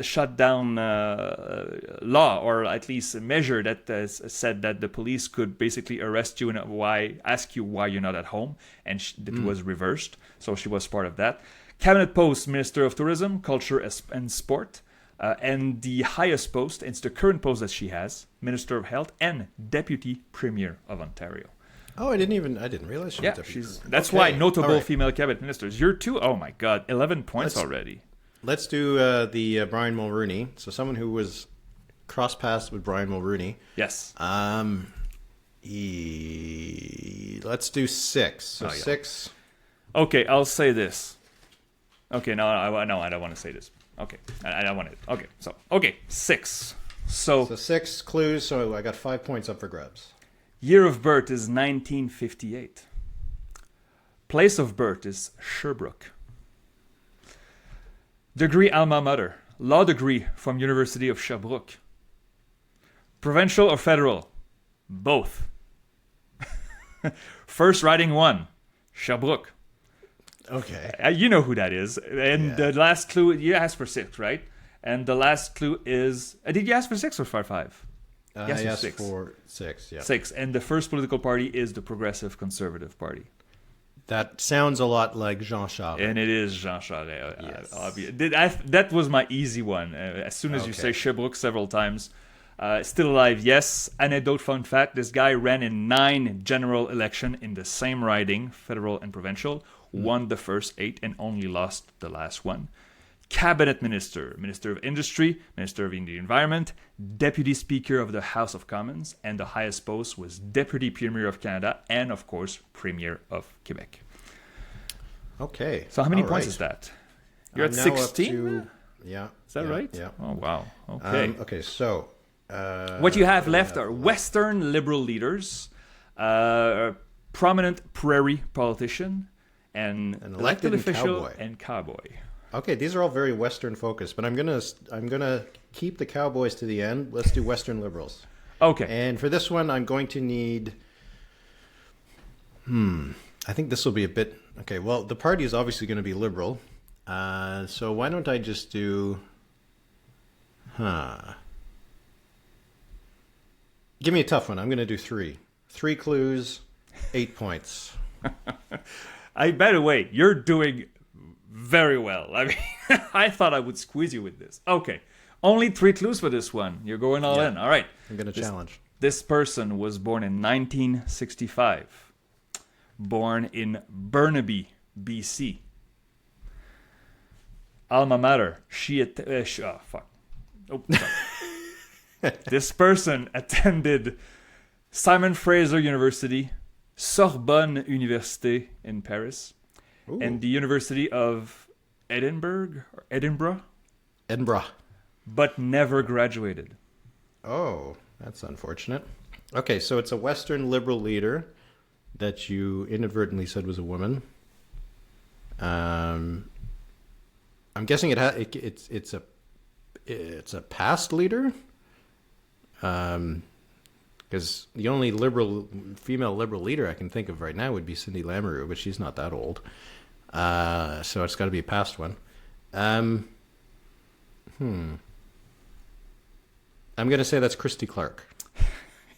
shutdown law, or at least a measure that said that the police could basically arrest you and ask you why you're not at home, and that was reversed. So she was part of that. Cabinet post, Minister of Tourism, Culture and Sport, and the highest post, it's the current post that she has, Minister of Health and Deputy Premier of Ontario. Oh, I didn't realize she was deputy. That's why notable female cabinet ministers. You're two. Oh my God, 11 points already. Let's do the Brian Mulroney. So someone who was cross paths with Brian Mulroney. Yes. Let's do 6. So 6. Okay, I'll say this. Okay, no, I don't want to say this. Okay, I don't want it. Okay, 6. So 6 clues. So I got 5 points up for grabs. Year of birth is 1958. Place of birth is Sherbrooke. Degree alma mater, law degree from University of Sherbrooke. Provincial or federal? Both. First riding 1, Sherbrooke. Okay. You know who that is. And the last clue, you asked for 6, right? And the last clue is, did you ask for 6 or for 5? I asked for 6, yeah. 6, and the first political party is the Progressive Conservative Party. That sounds a lot like Jean Charest. And it is Jean Charest. Yes. That was my easy one. As soon as you say Sherbrooke several times. Still alive, yes. Anecdote, fun fact, this guy ran in 9 general elections in the same riding, federal and provincial, won the first 8 and only lost the last one. Cabinet Minister, Minister of Industry, Minister of the Environment, Deputy Speaker of the House of Commons, and the highest post was Deputy Premier of Canada and, of course, Premier of Quebec. Okay. So how many points is that? You're at 16? Yeah. Is that right? Yeah. Oh, wow. Okay. Okay, so... what you have left are Western Liberal leaders, prominent prairie politician, and an elected official and cowboy. Okay, these are all very Western focused, but I'm gonna keep the Cowboys to the end. Let's do Western Liberals. Okay. And for this one, I'm going to need. I think this will be a bit. Okay, well, the party is obviously going to be Liberal, so why don't I just do? Give me a tough one. I'm going to do 3. 3 clues, 8 points. By the way, you're doing very well. I mean, I thought I would squeeze you with this. Okay. Only 3 clues for this one. You're going all in. All right. I'm going to challenge. This person was born in 1965. Born in Burnaby, BC. Alma mater. This person attended Simon Fraser University, Sorbonne Université in Paris, and the University of Edinburgh, but never graduated. Oh, that's unfortunate. Okay, so it's a Western Liberal leader that you inadvertently said was a woman. I'm guessing it's a past leader. Because the only female liberal leader I can think of right now would be Cindy Lamoureux, but she's not that old. So it's got to be a past one. I'm going to say that's Christy Clark.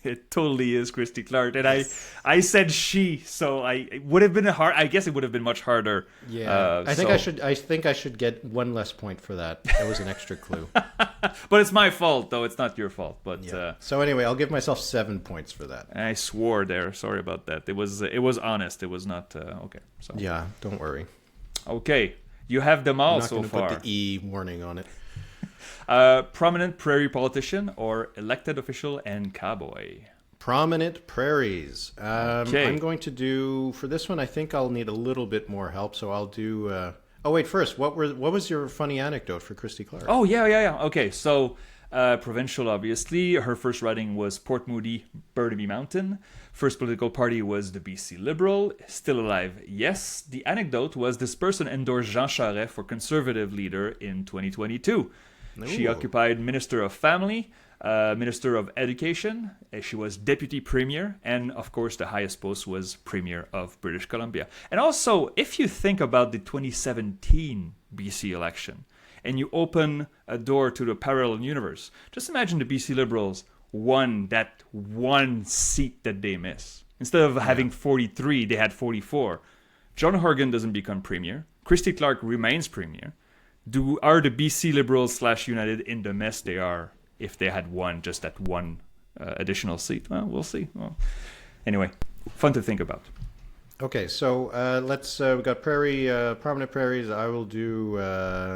It totally is Christy Clark, and yes. I said she, so it would have been I guess it would have been much harder. Yeah, I think I should get 1 less point for that. That was an extra clue. But it's my fault, though. It's not your fault. But yeah. So anyway, I'll give myself 7 points for that. I swore there. Sorry about that. It was honest. It was not okay. So yeah, don't worry. Okay, you have them all so far. I'm not going to put the E warning on it. Prominent prairie politician or elected official and cowboy. Prominent prairies. Okay. I'm going to do, for this one, I think I'll need a little bit more help, so I'll do... Oh, wait, first, what was your funny anecdote for Christy Clark? Oh, yeah. Okay, so Provincial, obviously. Her first riding was Port Moody, Burnaby Mountain. First political party was the BC Liberal. Still alive, yes. The anecdote was this person endorsed Jean Charest for Conservative leader in 2022. Ooh. She occupied Minister of Family, Minister of Education. She was Deputy Premier. And, of course, the highest post was Premier of British Columbia. And also, if you think about the 2017 BC election, and you open a door to the parallel universe. Just imagine the BC Liberals won that one seat that they miss. Instead of having 43, they had 44. John Horgan doesn't become premier. Christy Clark remains premier. Are the BC Liberals / United in the mess they are if they had won just that one additional seat? Well, we'll see. Well, anyway, fun to think about. Okay, so let's. We got prominent prairies. I will do. I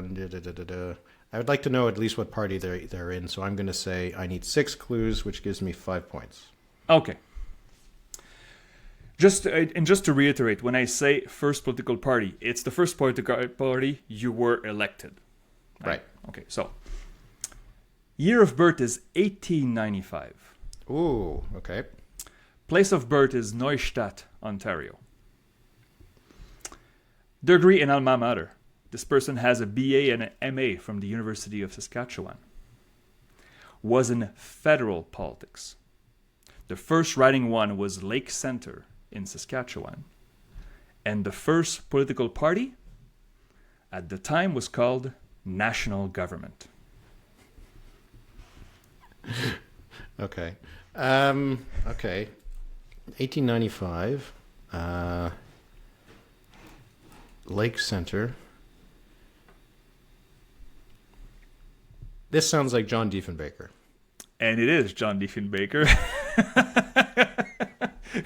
would like to know at least what party they're in. So I'm going to say I need 6 clues, which gives me 5 points. Okay. Just to reiterate, when I say first political party, it's the first political party you were elected. Right. Okay. So year of birth is 1895. Ooh. Okay. Place of birth is Neustadt, Ontario. Degree in alma mater. This person has a BA and an MA from the University of Saskatchewan. Was in federal politics. The first riding one was Lake Centre in Saskatchewan. And the first political party at the time was called National Government. Okay. Okay. 1895. Lake Centre. This sounds like John Diefenbaker. And it is John Diefenbaker.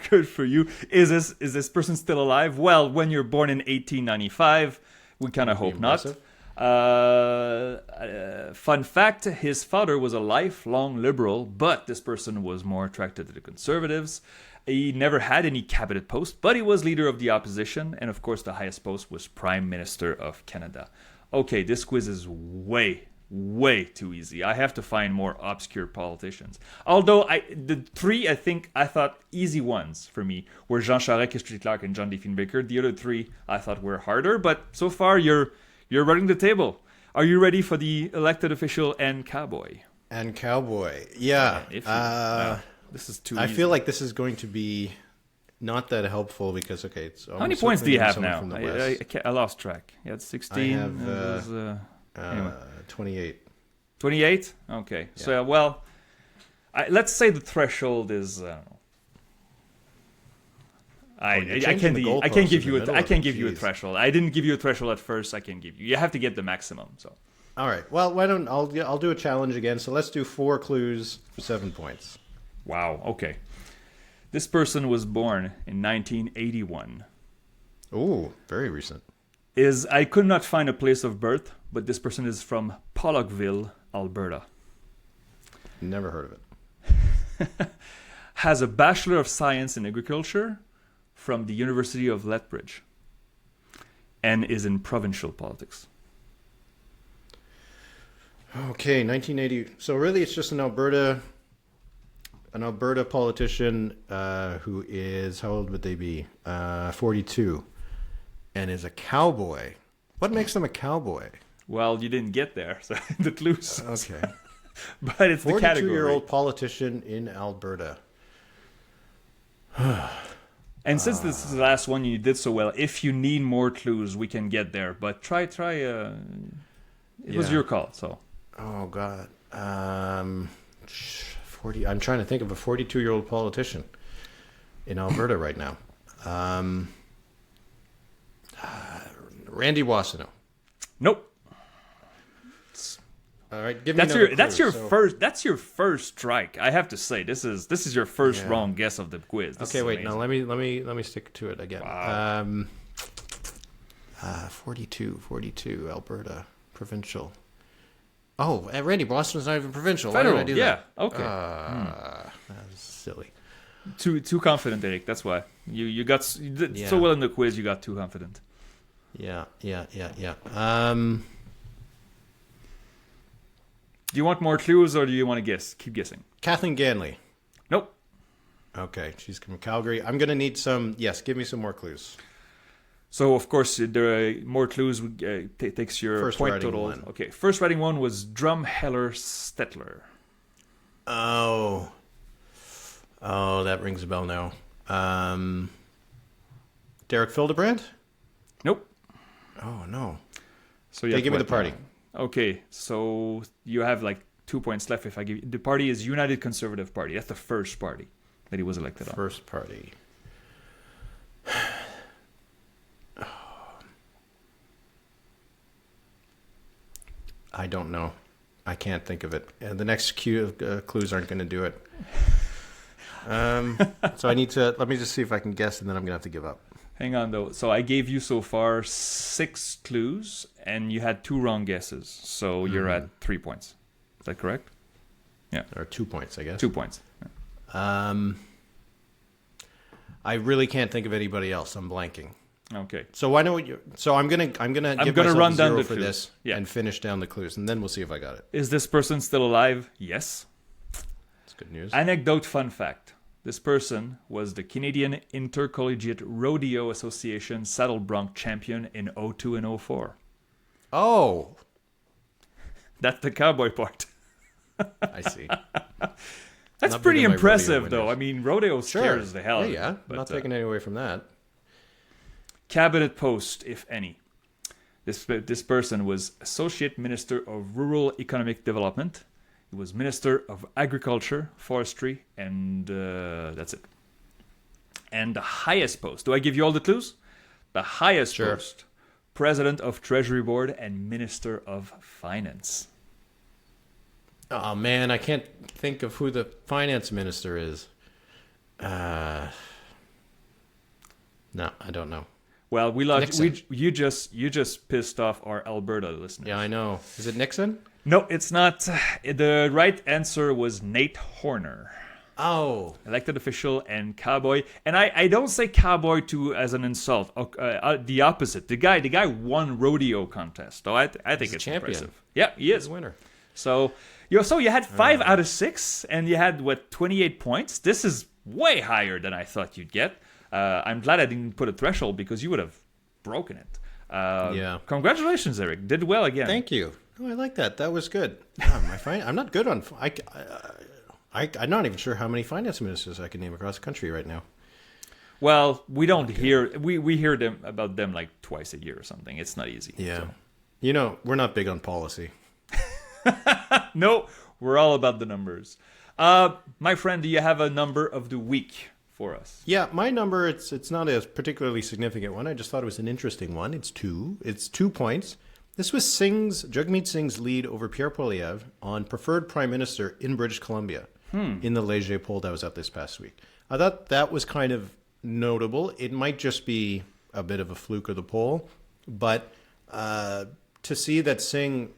Good for you. Is this person still alive? Well, when you're born in 1895, we kind of hope not. Fun fact, his father was a lifelong liberal, but this person was more attracted to the Conservatives. He never had any cabinet post, but he was leader of the opposition, and of course the highest post was Prime Minister of Canada. Okay, this quiz is way too easy. I have to find more obscure politicians. Although the 3 I thought easy ones for me were Jean Charest, Christy Clark, and John Diefenbaker. The other 3 I thought were harder, but so far you're running the table. Are you ready for the elected official and cowboy? And cowboy, yeah. This is too I easy. feel like this is going to be not that helpful because, okay, it's how many points do you have now? I I lost track. You had 16. I have anyway. 28. 28? Okay. Yeah. So, well, let's say the threshold is... I can't give you a threshold. I didn't give you a threshold at first. I can give you. You have to get the maximum. So. All right. Well, I'll do a challenge again. So let's do 4 clues for 7 points. Wow. Okay. This person was born in 1981. Ooh, very recent. I could not find a place of birth, but this person is from Pollockville, Alberta. Never heard of it. Has a Bachelor of Science in Agriculture from the University of Lethbridge. And is in provincial politics. Okay, 1980. So really it's just an Alberta politician who is, how old would they be? 42. And is a cowboy. What makes them a cowboy? Well, you didn't get there, so the clues. Okay. But it's the category. 42-year-old politician in Alberta. And since this is the last one you did so well, if you need more clues, we can get there. But try. It was your call, so. Oh, God. 40. I'm trying to think of a 42-year-old politician in Alberta right now. Randy Wasino. Nope. All right, give me another clue. That's your first strike. I have to say, this is your first wrong guess of the quiz. Okay, wait. No, let me stick to it again. Wow. 42, Alberta, provincial. Oh, Randy Wasino's not even provincial. Federal. Why did I do that? Okay. That was silly. Too confident, Éric. That's why you got so well in the quiz. You got too confident. Yeah. Do you want more clues or do you want to guess? Keep guessing. Kathleen Ganley. Nope. Okay, she's from Calgary. I'm going to need some... Yes, give me some more clues. So, of course, there are more clues. Takes your First point writing total. one. Okay, first writing one was Drumheller Stetler. Oh, that rings a bell now. Derek Fildebrand? Nope. Oh, no. So They give me the party. Now. Okay, so you have like 2 points left if I give you... The party is United Conservative Party. That's the first party that he was elected on. First party. I don't know. I can't think of it. The next clues aren't going to do it. So I need to... Let me just see if I can guess, and then I'm going to have to give up. Hang on, though. So I gave you so far 6 clues, and you had 2 wrong guesses. So you're at 3 points. Is that correct? Yeah. Or 2 points, I guess. 2 points. Yeah. I really can't think of anybody else. I'm blanking. Okay. So why don't you? So I'm gonna give myself run a down zero the for clues. this Yeah. and finish down the clues, and then we'll see if I got it. Is this person still alive? Yes. That's good news. Anecdote fun fact. This person was the Canadian Intercollegiate Rodeo Association Saddle Bronc champion in 02 and 04. Oh, That's the cowboy part. I see. That's Not pretty big on my impressive, rodeo though. I winners. mean, rodeo scares the hell out of Yeah. me, but, Not taking any away from that. Cabinet post, if any. This person was Associate Minister of Rural Economic Development. He was Minister of Agriculture, Forestry, and that's it. And the highest post. Do I give you all the clues? The highest post. President of Treasury Board and Minister of Finance. Oh man, I can't think of who the finance minister is. No, I don't know. Well, we lost. Nixon. You just pissed off our Alberta listeners. Yeah, I know. Is it Nixon? No, it's not. The right answer was Nate Horner. Oh, Elected official and cowboy. And I don't say cowboy as an insult. The opposite. The guy won rodeo contest. So I think it's champion. impressive. Yeah, he is. he's a winner. So you had 5 out of 6, and you had 28 points. This is way higher than I thought you'd get. I'm glad I didn't put a threshold because you would have broken it. Yeah. Congratulations, Eric. Did well again. Thank you. Oh, I like that. That was good. I'm not good on. I'm not even sure how many finance ministers I can name across the country right now. Well, we don't hear we hear them about them like twice a year or something. It's not easy. Yeah. So. We're not big on policy. No, we're all about the numbers. My friend, do you have a number of the week for us? Yeah, my number, it's not a particularly significant one. I just thought it was an interesting one. It's 2. It's 2 points. This was Jagmeet Singh's lead over Pierre Poilievre on preferred prime minister in British Columbia in the Léger poll that was up this past week. I thought that was kind of notable. It might just be a bit of a fluke of the poll, but to see that Singh,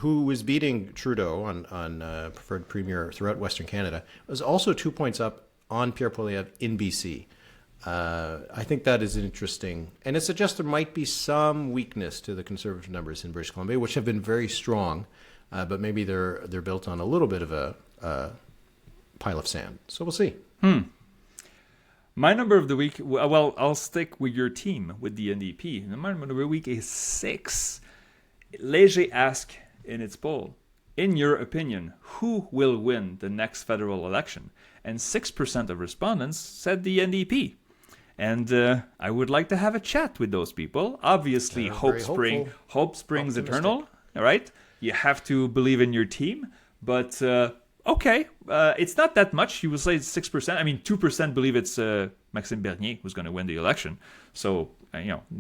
who was beating Trudeau on preferred premier throughout Western Canada, was also 2 points up on Pierre Poilievre in BC. I think that is interesting. And it suggests there might be some weakness to the Conservative numbers in British Columbia, which have been very strong, but maybe they're built on a little bit of a pile of sand. So we'll see. My number of the week, well, I'll stick with your team, with the NDP. My number of the week is 6. Léger asked in its poll, in your opinion, who will win the next federal election? And 6% of respondents said the NDP. And I would like to have a chat with those people. Obviously, hope springs Optimistic. eternal. All right, you have to believe in your team. But okay, it's not that much. You will say it's 6%. I mean, 2% believe it's Maxime Bernier who's going to win the election. So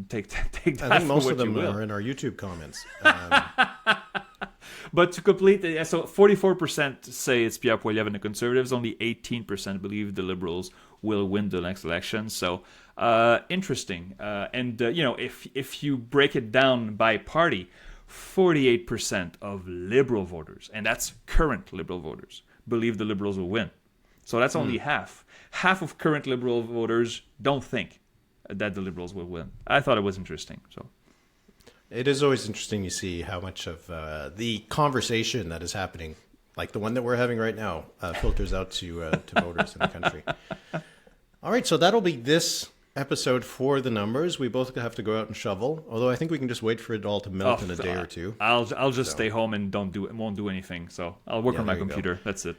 take that. I think most for of what you them will. are in our YouTube comments. But to complete, so 44% say it's Pierre Poilievre and the Conservatives. Only 18% believe the Liberals will win the next election. So interesting. And if you break it down by party, 48% of Liberal voters, and that's current Liberal voters, believe the Liberals will win. So that's only half. Half of current Liberal voters don't think that the Liberals will win. I thought it was interesting. So. It is always interesting to see how much of the conversation that is happening, like the one that we're having right now, filters out to voters in the country. All right, so that'll be this episode for the numbers. We both have to go out and shovel, although I think we can just wait for it all to melt in a day or two. I'll just stay home and won't do anything. So I'll work on my computer. That's it.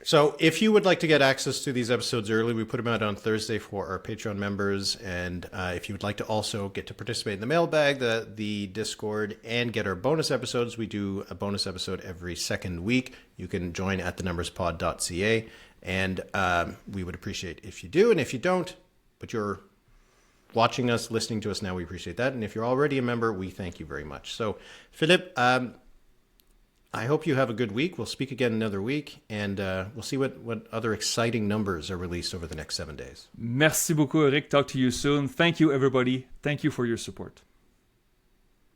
So if you would like to get access to these episodes early, we put them out on Thursday for our Patreon members. And if you would like to also get to participate in the mailbag, the Discord, and get our bonus episodes, we do a bonus episode every second week. You can join at thenumberspod.ca. And we would appreciate if you do. And if you don't, but you're watching us, listening to us now, we appreciate that. And if you're already a member, we thank you very much. So, Philippe, I hope you have a good week. We'll speak again another week, and we'll see what other exciting numbers are released over the next 7 days. Merci beaucoup, Éric. Talk to you soon. Thank you, everybody. Thank you for your support.